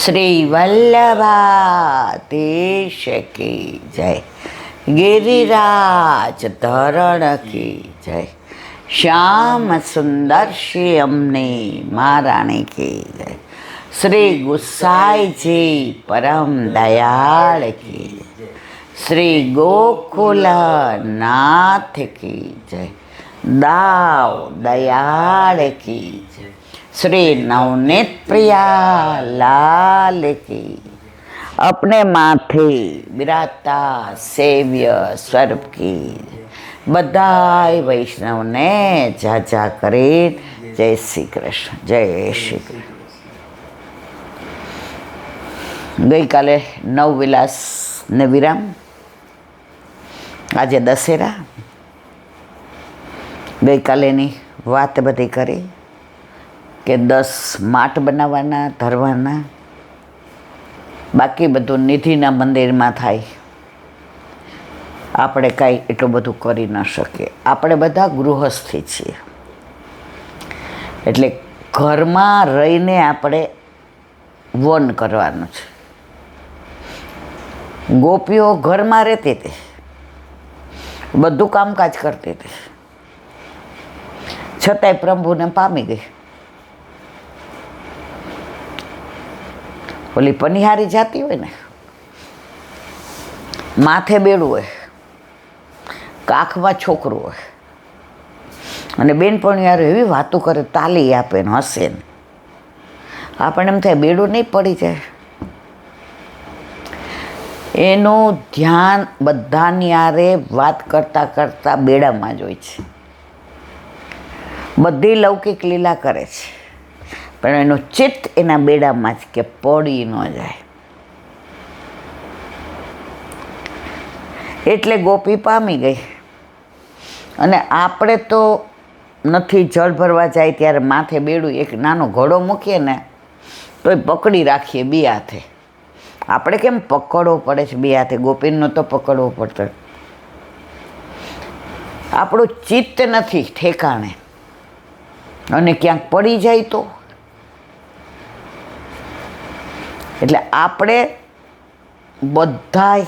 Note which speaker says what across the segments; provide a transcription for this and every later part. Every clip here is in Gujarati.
Speaker 1: શ્રી વલ્લભાધીશ કી જય, ગિરિરાજ ધરણ કી જય, શ્યામ સુંદર શ્રી અમને મહારાણી કી જય, શ્રી ગુસાઈજી પરમ દયાળ કી જય, શ્રી ગોકુલ નાથ કી જય, દાવ દયાળ કી જય, श्री नवनीत प्रिया लाल की, अपने माथे बिराता सेव्य स्वरूप की बधाई वैष्णव ने जाजा करे। जय श्री कृष्ण, जय श्री कृष्ण। गई काले नवविलास ने विराम, आज दशेरा। गई काले नी वात बधी करी કે 10 માટ બનાવવાના ધરવાના, બાકી બધું નિધિના મંદિરમાં થાય. આપણે કાંઈ એટલું બધું કરી ન શકીએ. આપણે બધા ગૃહસ્થી છીએ, એટલે ઘરમાં રહીને આપણે વન કરવાનું છે. ગોપીઓ ઘરમાં રહેતી હતી, બધું કામકાજ કરતી હતી, છતાંય પ્રભુને પામી ગઈ. ઓલી પનિહારી જાતી હોય ને, માથે બેડું હોય, કાખમાં છોકરું હોય, અને બેનપણીયારો એવી વાતો કરે, તાલી આપે ને હસે ને, આપણને એમ થાય બેડું નહીં પડી જાય. એનું ધ્યાન બધાની હારે વાત કરતાં કરતાં બેડામાં જ હોય છે. બધી લૌકિક લીલા કરે છે, પણ એનું ચિત્ત એના બેડામાં જ, કે પડી ન જાય. એટલે ગોપી પામી ગઈ. અને આપણે તો નથી, જળ ભરવા જાય ત્યારે માથે બેડું, એક નાનો ઘડો મૂકીએ ને તોય પકડી રાખીએ બે હાથે. આપણે કેમ પકડવો પડે છે બે હાથે, ગોપીનો તો પકડવો પડતો. આપણું ચિત્ત નથી ઠેકાણે, અને ક્યાંક પડી જાય તો. એટલે આપણે બધાય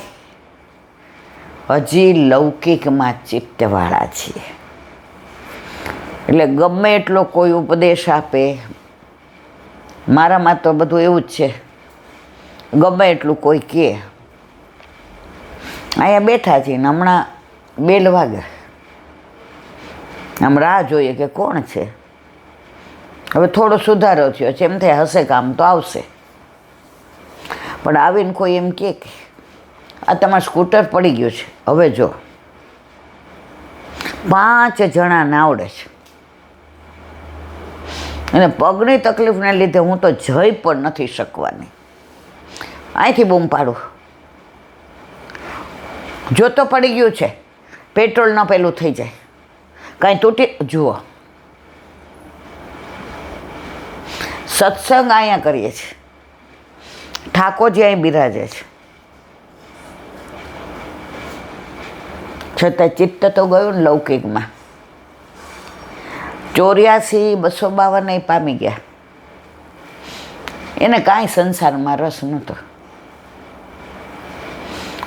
Speaker 1: હજી લૌકિકમાં ચિત્તવાળા છીએ. એટલે ગમે એટલો કોઈ ઉપદેશ આપે, મારામાં તો બધું એવું જ છે, ગમે એટલું કોઈ કહે. અહીંયા બેઠા છીએ ને હમણાં બેલ વાગે, આમ રાહ જોઈએ કે કોણ છે. હવે થોડો સુધારો થયો છે, એમ થાય હશે કામ તો આવશે. પણ આવીને કોઈ એમ કહે કે આ તમારું સ્કૂટર પડી ગયું છે, હવે જો 5 જણાને આવડે છે, અને પગની તકલીફને લીધે હું તો જઈ પણ નથી શકવાની, અહીંથી બૂમ પાડું. જો તો પડી ગયું છે, પેટ્રોલ ન પેલું થઈ જાય, કાંઈ તૂટી. જુઓ, સત્સંગ અહીંયા કરીએ છીએ, ઠાકોરજી અહીં બિરાજે છે, છતાં ચિત્ત તો ગયું ને લૌકિકમાં. 84,252 પામી ગયા. એને કાંઈ સંસારમાં રસ નહોતો.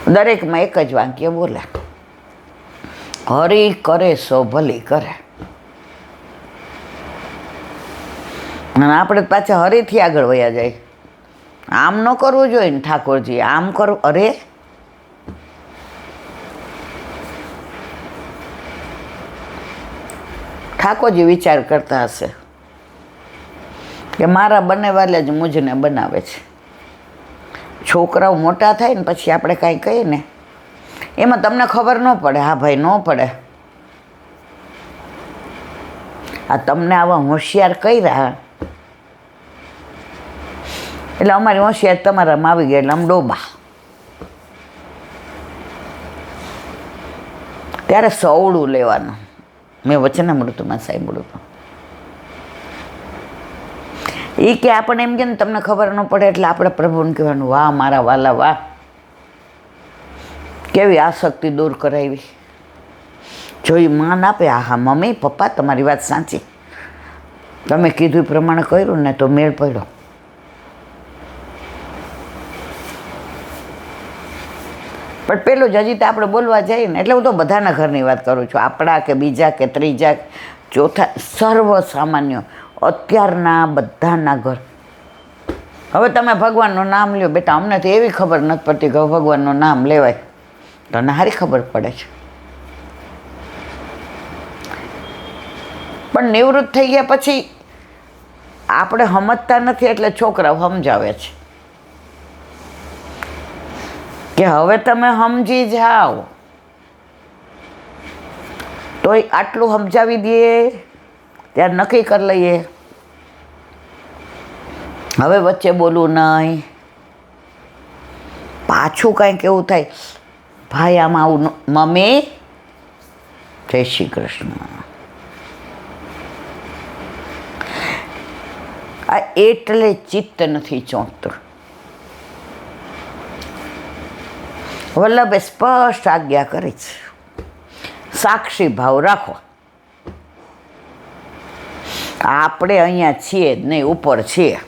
Speaker 1: દરેકમાં એક જ વાક્ય બોલે, હરી કરે સો ભલી કરે. અને આપણે પાછા હરીથી આગળ વયા જાય. આમ ન કરવું જોઈએ ને ઠાકોરજી, આમ કરવું. અરે ઠાકોરજી વિચાર કરતા હશે કે મારા બનેવાલે જ મુજને બનાવે છે. છોકરાઓ મોટા થાય ને પછી આપણે કાંઈ કહીએ ને, એમાં તમને ખબર ન પડે. હા ભાઈ, ન પડે. આ તમને આવા હોશિયાર કર્યા એટલે અમારી હોશિયાર તમારામાં આવી ગયા, એટલે આમ ડોબા. ત્યારે સવડું લેવાનું. મેં વચનામૃતમાં સાંભળ્યું હતું. એ કે આપણને એમ કે ને તમને ખબર ન પડે, એટલે આપણે પ્રભુને કહેવાનું, વાહ મારા વાલા વાહ, કેવી આસક્તિ દૂર કરાવી. જો એ માન આપે, હા મમ્મી પપ્પા તમારી વાત સાચી, તમે કીધું એ પ્રમાણે કર્યું ને તો મેળ પડ્યો. પણ પેલું જ હજી તો આપણે બોલવા જઈએ ને એટલે હું તો બધાના ઘરની વાત કરું છું, આપણા કે બીજા કે ત્રીજા ચોથા સર્વસામાન્ય અત્યારના બધાના ઘર. હવે તમે ભગવાનનું નામ લ્યો બેટા, અમને તો એવી ખબર નથી પડતી કે ભગવાનનું નામ લેવાય, તને સારી ખબર પડે છે. પણ નિવૃત્ત થઈ ગયા પછી આપણે સમજતા નથી એટલે છોકરાઓ સમજાવે છે કે હવે તમે સમજી જાઓ. તોય આટલું સમજાવી દઈએ ત્યારે નક્કી કરી લઈએ હવે વચ્ચે બોલવું નહીં. પાછું કાંઈક એવું થાય, ભાઈ આમાં આવું મમ્મી જય શ્રી કૃષ્ણ. આ એટલે ચિત્ત નથી ચોંટતું. વલ્લભે સ્પષ્ટ આજ્ઞા કરી છે, સાક્ષી ભાવ રાખો. આપણે અહીંયા છીએ જ નહીં, ઉપર છીએ.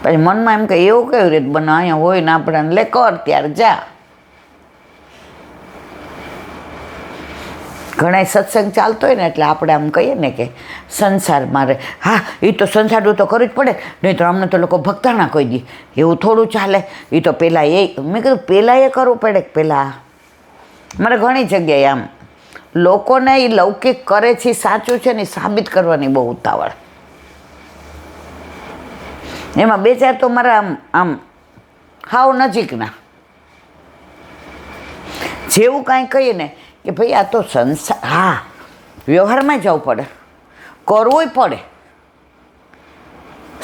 Speaker 1: પછી મનમાં એમ કે એવું કેવી રીતે બને, અહીંયા હોય ને આપણે લે કર ત્યારે જા. ઘણા સત્સંગ ચાલતો હોય ને એટલે આપણે આમ કહીએ ને કે સંસારમાં રહે, હા એ તો સંસારનું તો કરવું જ પડે, નહીં તો અમને તો લોકો ભક્તા ના કહી દે. એવું થોડું ચાલે, એ તો પહેલાં મેં કીધું પહેલાં એ કરવું પડે કે પહેલાં. મારે ઘણી જગ્યાએ આમ લોકોને એ લૌકિક કરે છે સાચું છે ને સાબિત કરવાની બહુ ઉતાવળ. એમાં બે ચાર તો મારા આમ આમ હાવ નજીકના જેવું કાંઈ કહીએ ને કે ભાઈ આ તો સંસાર, હા વ્યવહારમાં જવું પડે, કરવુંય પડે,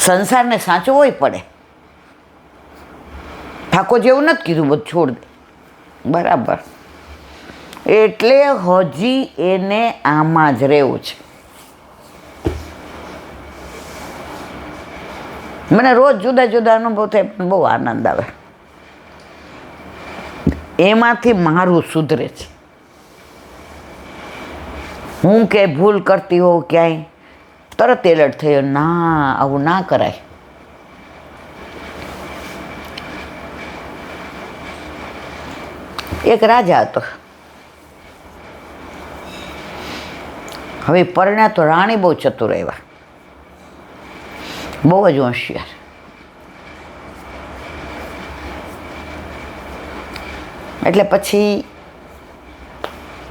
Speaker 1: સંસારને સાચવવું પડે. ઠાકોર જેવું નથી કીધું બધું છોડ દે, બરાબર. એટલે હજી એને આમાં જ રહેવું છે. મને રોજ જુદા જુદા અનુભવ થાય પણ બહુ આનંદ આવે. એમાંથી મારું સુધરે છે. હું કે ભૂલ કરતી હોઉં ક્યાંય તરત એલર્ટ થયો, ના આવું ના કરાય. એક રાજા હતો, હવે પરણ્યા તો રાણી બહુ ચતુર એવા, બહુ જ હોશિયાર. એટલે પછી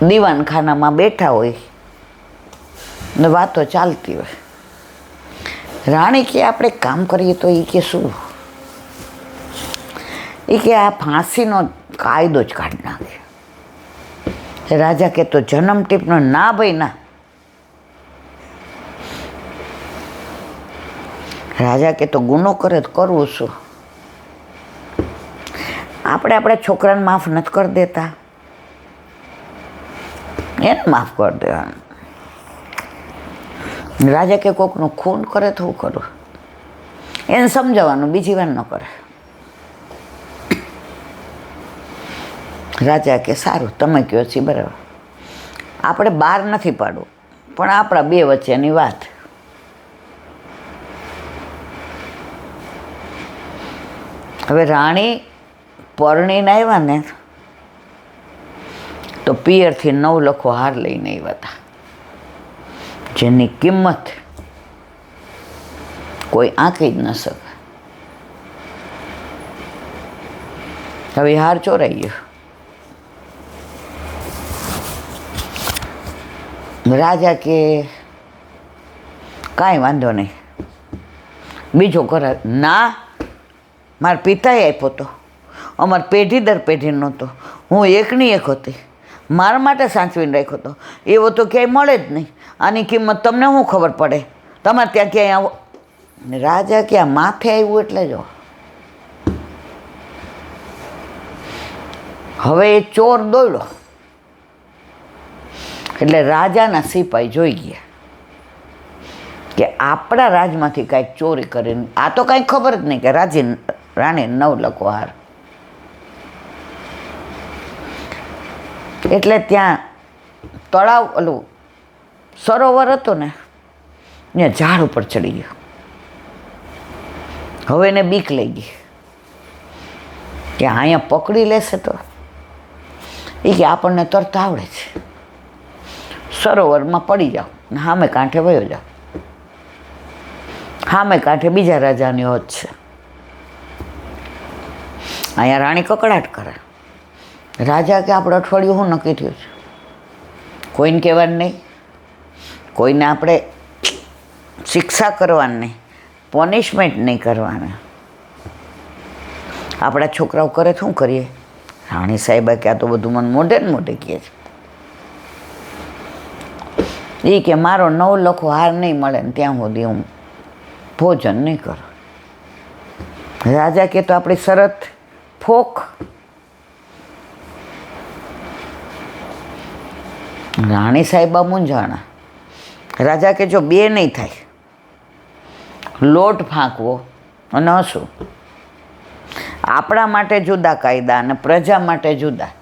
Speaker 1: દીવાનખાનામાં બેઠા હોય ને વાતો ચાલતી હોય. રાણી કે આપણે કામ કરીએ તો એ કે શું, એ કે આ ફાંસીનો કાયદો જ કાઢી નાખે. રાજા કે તો જન્મ ટીપનો ના ભાઈ ના. રાજા કે તો ગુનો કરે તો કરવું શું. આપણે આપણા છોકરાને માફ નથી કરી દેતા, એને માફ કરી દેવાનું. રાજા કે કોકનું ખૂન કરે તો હું કરું, એને સમજાવવાનું, બીજી વાર ન કરે. રાજા કે સારું તમે કહો છો બરાબર, આપણે બહાર નથી પાડવું પણ આપણા બે વચ્ચેની વાત. હવે રાણી પરણીને આવ્યા ને તો પિયરથી 9 લખો હાર લઈને આવ્યા હતા, જેની કિંમત કોઈ આંકી જ ન શકે. હવે હાર ચોરાઈ ગયો. રાજા કે કાંઈ વાંધો નહીં, બીજો કરાર. ના, મારા પિતાએ આપ્યો હતો, અમારી પેઢી દર પેઢી નહોતો, હું એકની એક હતી, મારા માટે સાચવીને રાખ્યો હતો. એવો તો ક્યાંય મળે જ નહીં. આની કિંમત તમને શું ખબર પડે, તમારે ત્યાં ક્યાંય આવો. રાજા ક્યાં માથે આવ્યું એટલે જો હવે એ ચોર દોડ્યો એટલે રાજાના સિપાઈ જોઈ ગયા કે આપણા રાજમાંથી કાંઈક ચોરી કરીને, આ તો કાંઈ ખબર જ નહીં કે રાણી 9 લખો હાર. એટલે ત્યાં તળાવ ઓલું સરોવર હતું ને ત્યાં ઝાડ ઉપર ચડી ગયો. હવે એને બીક લઈ ગઈ. કે અહીંયા પકડી લેશે તો એ કે આપણને તરતા આવડે છે, સરોવરમાં પડી જાઓ ને સામે કાંઠે વયો જાઓ. સામે કાંઠે બીજા રાજાની હોત છે. અહીંયા રાણી કકડાટ કરે. રાજા કે આપણે અઠવાડિયું શું નક્કી થયું છે, કોઈને કહેવાનું નહીં, કોઈને આપણે શિક્ષા કરવાની નહીં, પનિશમેન્ટ નહીં કરવાના. આપણા છોકરાઓ કરે શું કરીએ? રાણી સાહેબા કે આ તો બધું મને મોઢે ને મોઢે કહે છે. એ કે મારો 9 લખો હાર નહીં મળે ને ત્યાં સુધી હું ભોજન નહીં કરું. રાજા કે તો આપણી શરત ફોક. રાણી સાહેબા મૂંઝાણા. રાજા કે જો 2 નહીં થાય, લોટ ફાંકવો અને હસવું, આપણા માટે જુદા કાયદા અને પ્રજા માટે જુદા,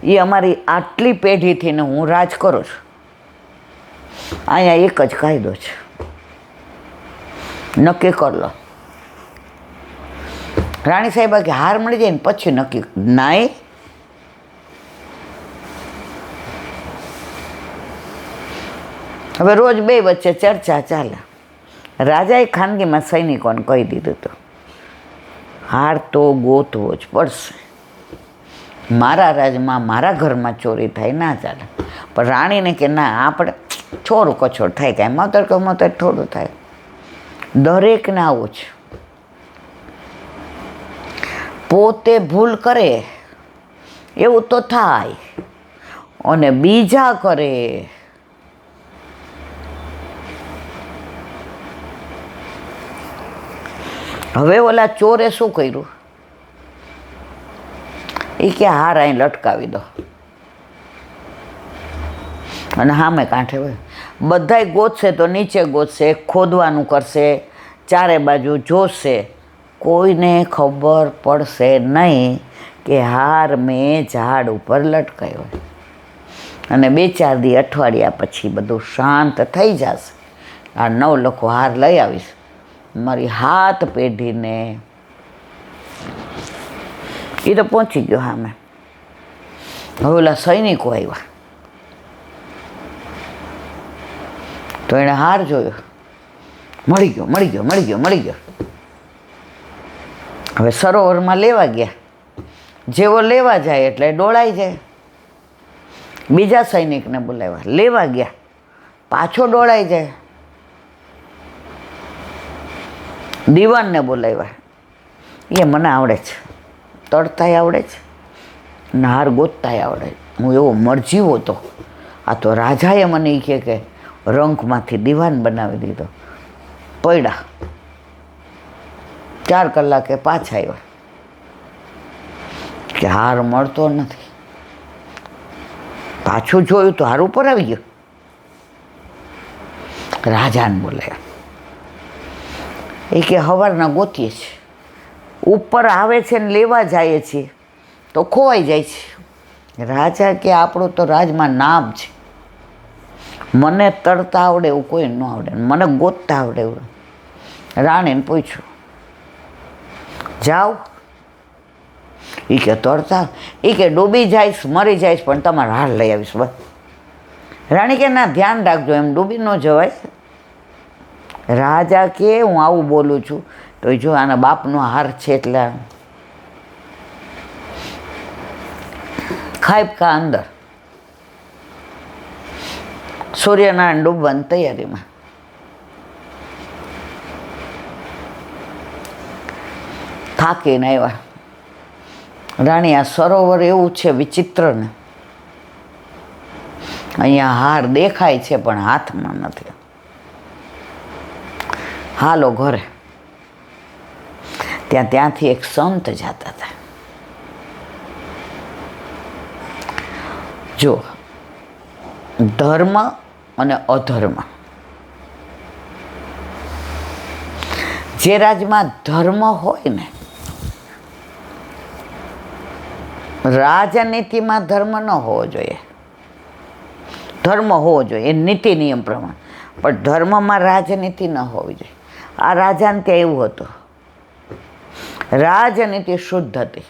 Speaker 1: એ અમારી આટલી પેઢીથી ને હું રાજ કરું છું. અહીંયા એક જ કાયદો છે, નક્કી કર લો. રાણી સાહેબા કે હાર મળી જાય ને પછી નક્કી નાય. હવે રોજ 2 વચ્ચે ચર્ચા ચાલે. રાજાએ ખાનગીમાં સૈનિકોને કહી દીધું હતું, હાર તો ગોતવો જ પડશે. મારા રાજમાં મારા ઘરમાં ચોરી થાય ના ચાલે. પણ રાણીને કે ના, આપણે છોરું કછોર થાય, કાંઈ મતર કે મતર થોડું થાય, દરેકને આવું છે. પોતે ભૂલ કરે એવું તો થાય અને બીજા કરે. હવે ઓલા ચોરે શું કર્યું? એ કે હાર અહીં લટકાવી દો અને સામે કાંઠે હોય. બધાય ગોતશે તો નીચે ગોતશે, ખોદવાનું કરશે, ચારે બાજુ જોશે, કોઈને ખબર પડશે નહીં કે હાર મેં ઝાડ ઉપર લટકાયો. અને 2-4 દી અઠવાડિયા પછી બધું શાંત થઈ જશે. આ 9 લખો હાર લઈ આવીશ મારી 7 પેઢીને. એ તો પહોંચી ગયો સામે. હવે ઓલા સૈનિકો આવ્યા તો એણે હાર જોયો, મળી ગયો મળી ગયો મળી ગયો મળી ગયો. હવે સરોવરમાં લેવા ગયા. જેવો લેવા જાય એટલે ડોળાઈ જાય. બીજા સૈનિકને બોલાવ્યા, લેવા ગયા, પાછો ડોળાઈ જાય. દીવાનને બોલાવ્યા, એ મને આવડે છે, તરતાય આવડે છે, નાર ગોતતાય આવડે છે, હું એવો મરજીવો હતો. આ તો રાજાએ મને એ કહે કે રંકમાંથી દીવાન બનાવી દીધો. પડ્યા. 4 કલાકે પાછા આવ્યા કે હાર મળતો નથી. પાછું જોયું તો હાર ઉપર આવી ગયો. રાજાને બોલાયા. એ કે સવારના ગોતીએ છીએ, ઉપર આવે છે ને લેવા જઈએ છીએ તો ખોવાઈ જાય છે. રાજા કે આપણું તો રાજમાં નામ છે, મને તરતા આવડે એવું કોઈ ન આવડે, મને ગોતતા આવડે એવું. રાણીને પૂછ્યું, જાઓ? એ કે તરતા? એ કે ડૂબી જઈશ, મરી જઈશ, પણ તમારે હાર લઈ આવીશ બસ. રાણી કે ના, ધ્યાન રાખજો, એમ ડૂબી ન જવાય. રાજા કે હું આવું બોલું છું તો જો આના બાપનો હાર છે એટલે ખાઈપકા અંદર. સૂર્યનારાયણ ડૂબવાની તૈયારીમાં. થાકીને આવ્યા. રાણી, આ સરોવર એવું છે વિચિત્ર ને, અહીંયા હાર દેખાય છે પણ હાથમાં નથી. હાલો ઘરે. ત્યાંથી એક સંત જતા હતા. જો ધર્મ અને અધર્મ, જે રાજમાં ધર્મ હોય ને, રાજનીતિમાં ધર્મ ન હોવો જોઈએ. ધર્મ હોવો જોઈએ એ નીતિ નિયમ પ્રમાણે, પણ ધર્મમાં રાજનીતિ ન હોવી જોઈએ. આ રાજાને ત્યાં એવું હતું. રાજનીતિ શુદ્ધ હતી,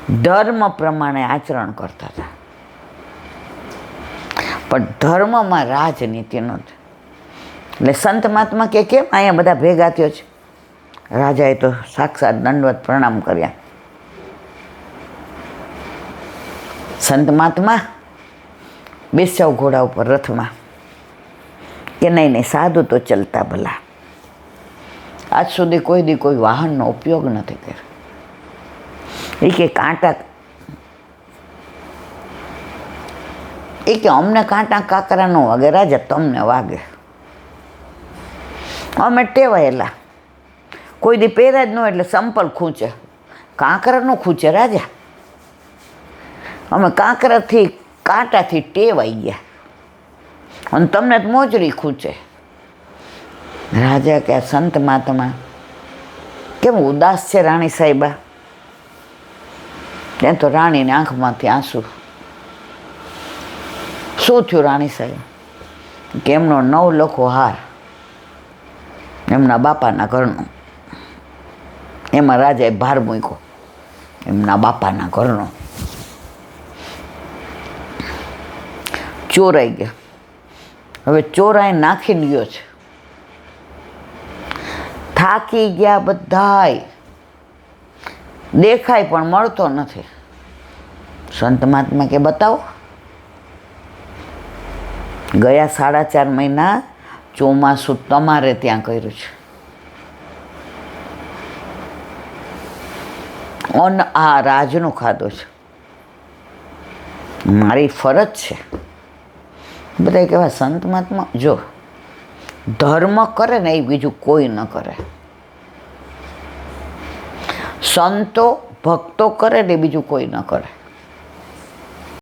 Speaker 1: ધર્મ પ્રમાણે આચરણ કરતા હતા. પણ ધર્મમાં રાજનીતિ નહોતી. એટલે સંત મહાત્મા કે કેમ અહીંયા બધા ભેગા થયો છે? રાજાએ તો સાક્ષાત દંડવત પ્રણામ કર્યા. સંત મહાત્મા બેસાવ ઘોડા ઉપર રથમાં. કે નહીં નહીં, સાધુ તો ચલતા ભલા. આજ સુધી કોઈ દી કોઈ વાહનનો ઉપયોગ નથી કર્યો. એ કે કાંટા, એ કે અમને કાંટા કાંકરા ન વાગે, રાજા તમને વાગે. અમે ટેવાયેલા, કોઈ દી પહેર્યા જ ન એટલે સંપલ ખૂંચે, કાંકરા ન ખૂંચે રાજા. અમે કાંકરાથી કાંટાથી ટેવાઈ ગયા અને તમને જ મોજડી ખૂંચે. રાજા કે સંત મહાત્મા કેમ ઉદાસ છે રાણી સાહેબા? ત્યાં તો રાણીની આંખમાંથી આંસુ. શું થયું રાણી સાહેબ? કે એમનો 9 લખો હાર એમના બાપાના ઘરનો, એમાં રાજાએ ભાર મૂક્યો એમના બાપાના ઘરનો. ચોરાઈ ગયા. હવે ચોરાઈ નાખીને ગયો છે. થાકી ગયા બધાય, દેખાય પણ મળતો નથી. સંત મહાત્મા કે બતાવો. ગયા 4.5 મહિના ચોમાસું તમારે ત્યાં કર્યું છે અને આ રાજનો ખાધો છે. મારી ફરજ છે. બધા કહેવાય સંત મહાત્મા જો ધર્મ કરે ને એ બીજું કોઈ ન કરે. સંતો ભક્તો કરે ને બીજું કોઈ ન કરે.